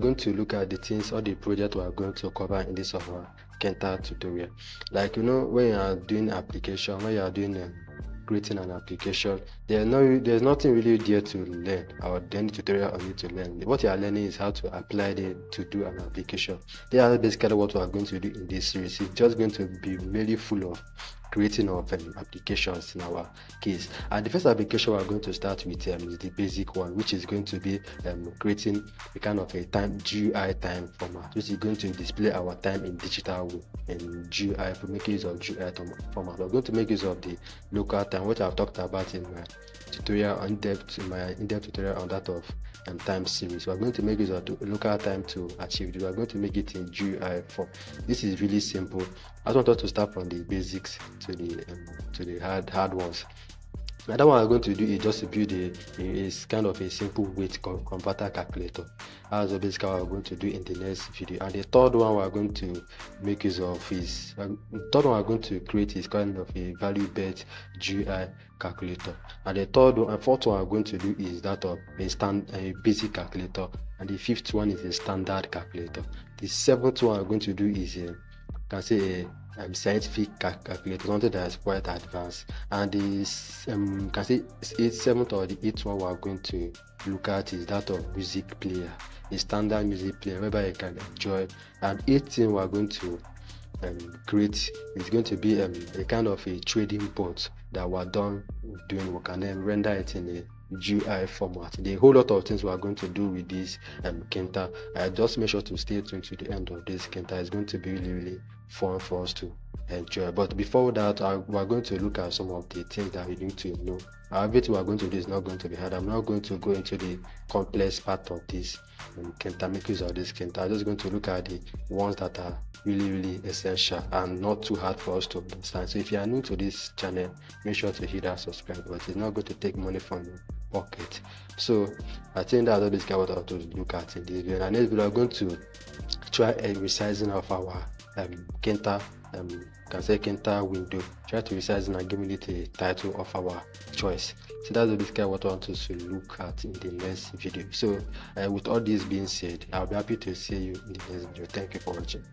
going to look at the things or the project we are going to cover in this of our Tkinter tutorial. Like, you know, when you are doing application, when you are doing creating an application, there's nothing really there to learn, or any tutorial on you to learn. What you are learning is how to apply it to do an application. That's basically what we are going to do in this series. It's just going to be really full of creating of applications in our case. And the first application we're going to start with is the basic one, which is going to be creating a kind of a GUI time format, which is going to display our time in digital way in GUI. For making use of GUI format, we're going to make use of the local time, which I've talked about in my tutorial in-depth tutorial on that of time series. We're going to make use of the local time to achieve it. We're going to make it in GUI form. This is really simple. I just want us to start from the basics to the hard ones. Another one I'm going to do is just to build a kind of a simple weight converter calculator. That's basically what we're going to do in the next video. And the third one we're going to make use of is we're going to create is kind of a value-based GUI calculator. And the fourth one I'm going to do is that of a basic calculator, and the fifth one is a standard calculator. The seventh one I'm going to do is a scientific calculator, something that is quite advanced. And the seventh or the eighth one we are going to look at is that of music player, a standard music player whereby you can enjoy. And 18 we are going to create is going to be a kind of a trading bot that we're done doing work, and then render it in a GUI format. There are a whole lot of things we are going to do with this Tkinter. Just make sure to stay tuned to the end of this Tkinter. It's going to be really fun for us to enjoy. But before that, we are going to look at some of the things that we need to know. Everything we are going to do is not going to be hard. I'm not going to go into the complex part of this Tkinter, make use of this Tkinter. I'm just going to look at the ones that are really essential and not too hard for us to understand. So if you are new to this channel, make sure to hit that subscribe button. It's not going to take money from your pocket. So I think that's basically what I want to look at in this video. And next video, I'm going to try a resizing of our Tkinter Tkinter window. Try to resize and give it a title of our choice. So that's basically what I want us to look at in the next video. So with all this being said, I'll be happy to see you in the next video. Thank you for watching.